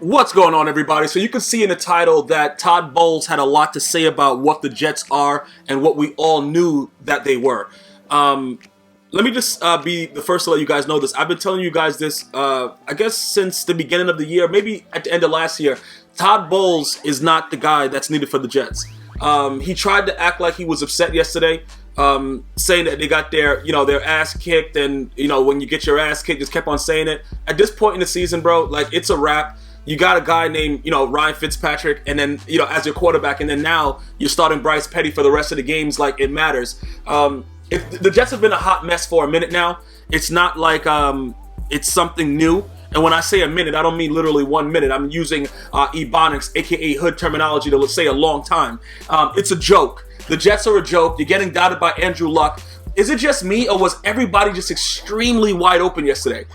What's going on, everybody? So you can see in the title that Todd Bowles had a lot to say about what the Jets are and what we all knew that they were. Let me just be the first to let you guys know this. I've been telling you guys this, I guess, since the beginning of the year, maybe at the end of last year. Todd Bowles is not the guy that's needed for the Jets. He tried to act like he was upset yesterday, saying that they got their ass kicked, and when you get your ass kicked, just kept on saying it. At this point in the season, bro, like, it's a wrap. You got a guy named, Ryan Fitzpatrick, and then, as your quarterback, and then now you're starting Bryce Petty for the rest of the games like it matters. If the Jets have been a hot mess for a minute now. It's not like it's something new. And when I say a minute, I don't mean literally 1 minute. I'm using ebonics, aka hood terminology, to say a long time. It's a joke. The Jets are a joke. You're getting doubted by Andrew Luck. Is it just me, or was everybody just extremely wide open yesterday?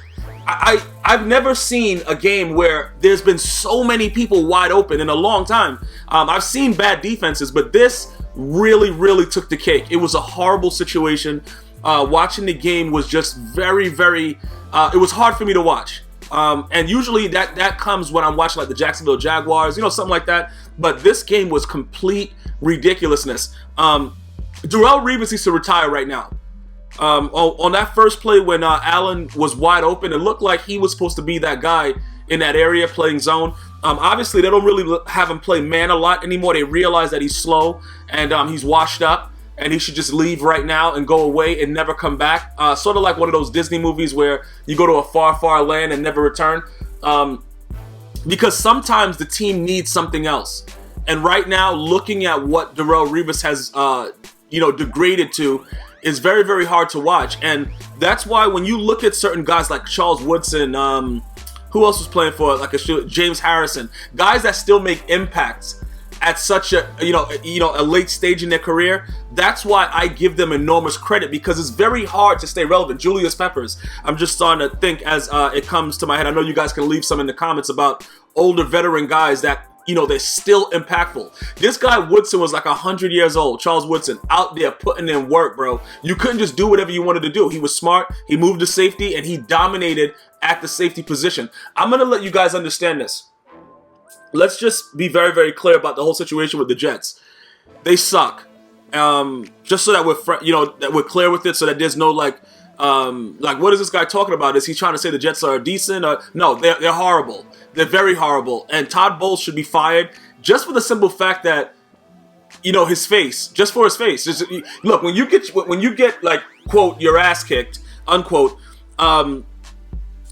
I've never seen a game where there's been so many people wide open in a long time. I've seen bad defenses, but this really took the cake. It was a horrible situation. Watching the game was just very, it was hard for me to watch. And usually that comes when I'm watching like the Jacksonville Jaguars, something like that. But this game was complete ridiculousness. Darrelle Revis needs to retire right now. On that first play when Allen was wide open, it looked like he was supposed to be that guy in that area playing zone. Obviously, they don't really have him play man a lot anymore. They realize that he's slow and he's washed up, and he should just leave right now and go away and never come back. Sort of like one of those Disney movies where you go to a far land and never return. Because sometimes the team needs something else. And right now, looking at what Darrelle Revis has, degraded to, is very hard to watch. And that's why when you look at certain guys like Charles Woodson, who else was playing for James Harrison, guys that still make impacts at such a a late stage in their career, that's why I give them enormous credit, because it's very hard to stay relevant. Julius Peppers, I'm just starting to think as it comes to my head. I know you guys can leave some in the comments about older veteran guys that they're still impactful. This guy Woodson was like 100 years old. Charles Woodson, out there putting in work, bro. You couldn't just do whatever you wanted to do. He was smart. He moved to safety, and he dominated at the safety position. I'm gonna let you guys understand this. Let's just be very clear about the whole situation with the Jets. They suck. Just so that we're clear with it, so that there's no like what is this guy talking about? Is he trying to say the Jets are decent? No, they're horrible. They're very horrible. And Todd Bowles should be fired just for the simple fact that, his face, just for his face. Look, when you get like, quote, your ass kicked, unquote,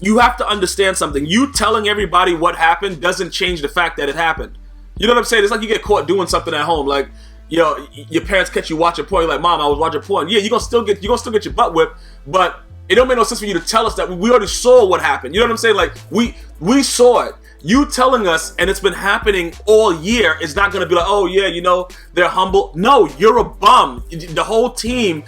you have to understand something. You telling everybody what happened doesn't change the fact that it happened. You know what I'm saying? It's like you get caught doing something at home. Like, your parents catch you watching porn. You're like, Mom, I was watching porn. Yeah, you're gonna still get your butt whipped, but it don't make no sense for you to tell us that we already saw what happened. You know what I'm saying? Like, we saw it. You telling us, and it's been happening all year, is not going to be like, oh yeah, they're humble. No, you're a bum. The whole team,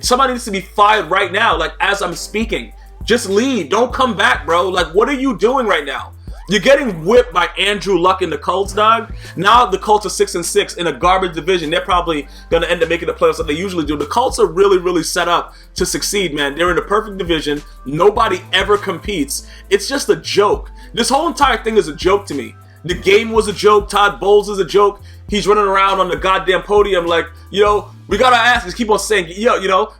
somebody needs to be fired right now, like, as I'm speaking. Just leave. Don't come back, bro. Like, what are you doing right now? You're getting whipped by Andrew Luck and the Colts, dog. Now the Colts are 6-6 in a garbage division. They're probably going to end up making the playoffs like they usually do. The Colts are really set up to succeed, man. They're in the perfect division. Nobody ever competes. It's just a joke. This whole entire thing is a joke to me. The game was a joke. Todd Bowles is a joke. He's running around on the goddamn podium like, we got our asses. Keep on saying,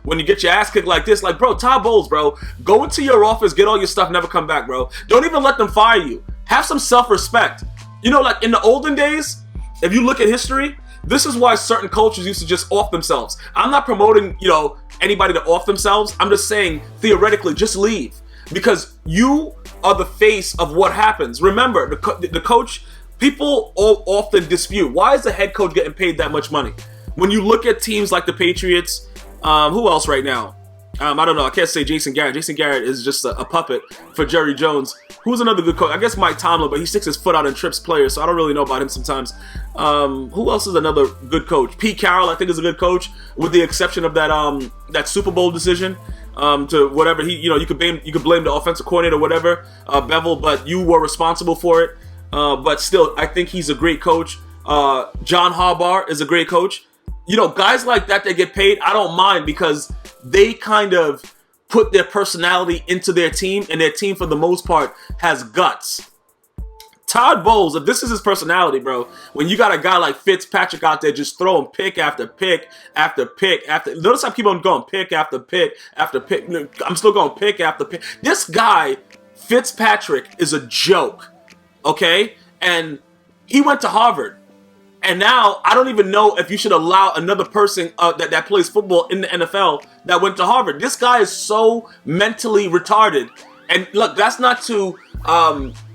when you get your ass kicked like this, like, bro, Todd Bowles, bro, go into your office, get all your stuff, never come back, bro. Don't even let them fire you. Have some self-respect. Like in the olden days, if you look at history, this is why certain cultures used to just off themselves. I'm not promoting, anybody to off themselves. I'm just saying, theoretically, just leave. Because you are the face of what happens. Remember, the coach, people often dispute, why is the head coach getting paid that much money? When you look at teams like the Patriots, who else right now? I don't know. I can't say Jason Garrett. Jason Garrett is just a puppet for Jerry Jones. Who's another good coach? I guess Mike Tomlin, but he sticks his foot out and trips players, so I don't really know about him sometimes. Who else is another good coach? Pete Carroll, I think, is a good coach, with the exception of that Super Bowl decision. To whatever you could blame the offensive coordinator or whatever, Bevel, but you were responsible for it. But still, I think he's a great coach. John Harbaugh is a great coach. Guys like that get paid, I don't mind, because they kind of put their personality into their team, and their team, for the most part, has guts. Todd Bowles, if this is his personality, bro, when you got a guy like Fitzpatrick out there just throwing pick after pick after pick after... Notice I keep on going pick after pick after pick. I'm still going pick after pick. This guy, Fitzpatrick, is a joke, okay? And he went to Harvard. And now, I don't even know if you should allow another person that plays football in the NFL that went to Harvard. This guy is so mentally retarded. And look, that's not to...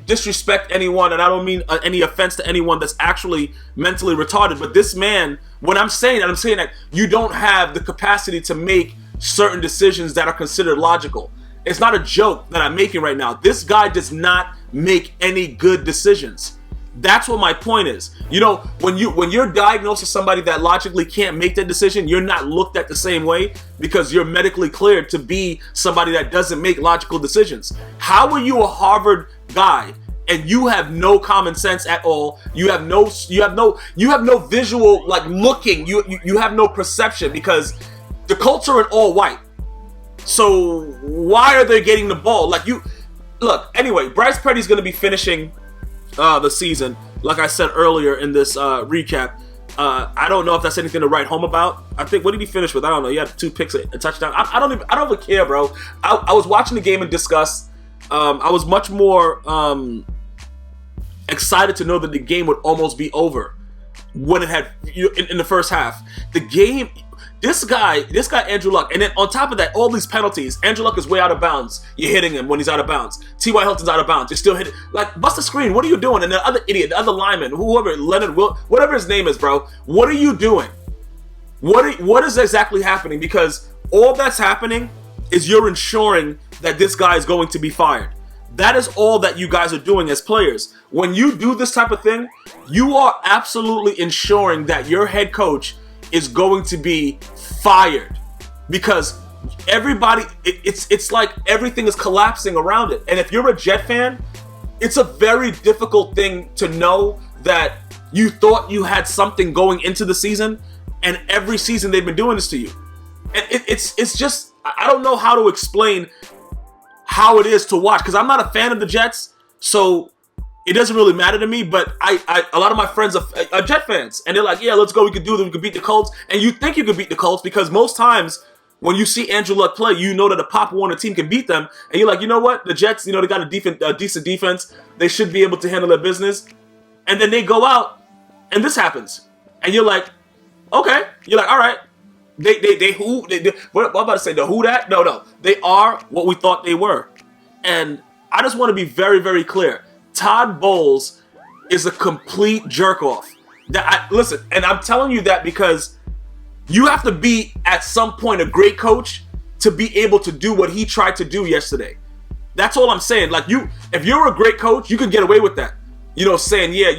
disrespect anyone, and I don't mean any offense to anyone that's actually mentally retarded, but this man, when I'm saying that you don't have the capacity to make certain decisions that are considered logical. It's not a joke that I'm making right now. This guy does not make any good decisions. That's what my point is. You know, when you're diagnosed as somebody that logically can't make that decision, you're not looked at the same way because you're medically cleared to be somebody that doesn't make logical decisions. How are you a Harvard guy and you have no common sense at all? You have no visual, like, looking. You have no perception because the Colts are in all white. So why are they getting the ball? Like, you look. Anyway, Bryce Petty's going to be finishing the season, like I said earlier in this recap. I don't know if that's anything to write home about. I think, what did he finish with? I don't know. He had 2 picks, a touchdown. I don't even care, bro. I was watching the game in disgust. I was much more excited to know that the game would almost be over when it had in the first half. The game, this guy Andrew Luck, and then on top of that, all these penalties. Andrew Luck is way out of bounds. You're hitting him when he's out of bounds. T.Y. Hilton's out of bounds. You're still hitting. Like, bust the screen. What are you doing? And the other idiot, the other lineman, whoever, Leonard, whatever his name is, bro. What are you doing? What is exactly happening? Because all that's happening is you're ensuring that this guy is going to be fired. That is all that you guys are doing as players. When you do this type of thing, you are absolutely ensuring that your head coach is going to be fired, because everybody, it's like everything is collapsing around it. And if you're a Jet fan, it's a very difficult thing to know that you thought you had something going into the season, and every season they've been doing this to you. And it's just, I don't know how to explain how it is to watch, because I'm not a fan of the Jets, so it doesn't really matter to me. But a lot of my friends are Jet fans, and they're like, yeah, let's go, we can do this, we can beat the Colts. And you think you can beat the Colts because most times when you see Andrew Luck play, you know that a Pop Warner team can beat them, and you're like, you know what, the Jets, they got a decent defense, they should be able to handle their business. And then they go out and this happens, and you're like, okay, you're like, all right. What I'm about to say, the who that? No. They are what we thought they were. And I just want to be very, very clear. Todd Bowles is a complete jerk-off. Listen, and I'm telling you that because you have to be, at some point, a great coach to be able to do what he tried to do yesterday. That's all I'm saying. Like, if you're a great coach, you can get away with that. Saying, yeah,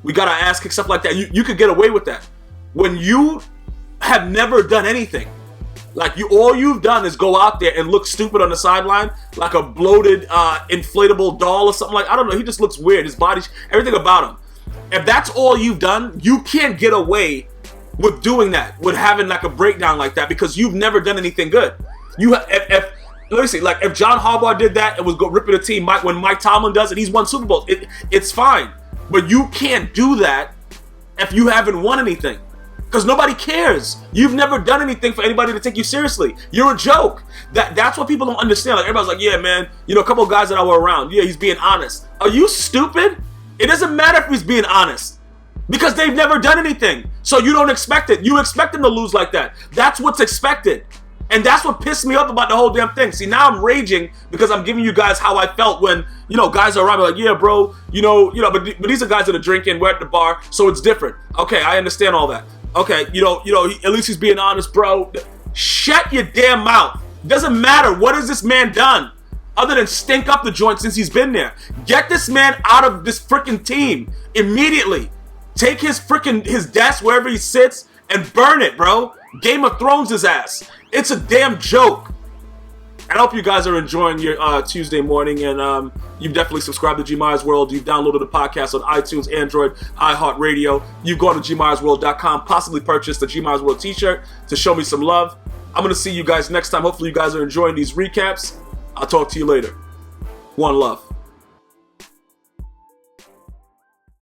we got our ass kicked, stuff like that. You could get away with that. When you have never done anything, like all you've done is go out there and look stupid on the sideline, like a bloated inflatable doll or something. Like, I don't know, he just looks weird. His body, everything about him. If that's all you've done, you can't get away with doing that, with having like a breakdown like that, because you've never done anything good. Let me see, like if John Harbaugh did that and was ripping a team, when Mike Tomlin does it, he's won Super Bowls. It's fine, but you can't do that if you haven't won anything. Because nobody cares. You've never done anything for anybody to take you seriously. You're a joke. That's what people don't understand. Like, everybody's like, yeah, man, a couple of guys that I were around, yeah, he's being honest. Are you stupid? It doesn't matter if he's being honest, because they've never done anything. So you don't expect it. You expect them to lose like that. That's what's expected. And that's what pissed me off about the whole damn thing. See, now I'm raging because I'm giving you guys how I felt when, guys are around me like, yeah, bro, but these are guys that are drinking, we're at the bar, so it's different. Okay, I understand all that. Okay, at least he's being honest, bro. Shut your damn mouth. Doesn't matter. What has this man done other than stink up the joint since he's been there? Get this man out of this freaking team immediately. Take his desk wherever he sits and burn it, bro. Game of Thrones his ass. It's a damn joke. I hope you guys are enjoying your Tuesday morning, and you've definitely subscribed to GmiasWorld. You've downloaded the podcast on iTunes, Android, iHeartRadio. You've gone to GmiasWorld.com, possibly purchased a GmiasWorld t-shirt to show me some love. I'm going to see you guys next time. Hopefully you guys are enjoying these recaps. I'll talk to you later. One love.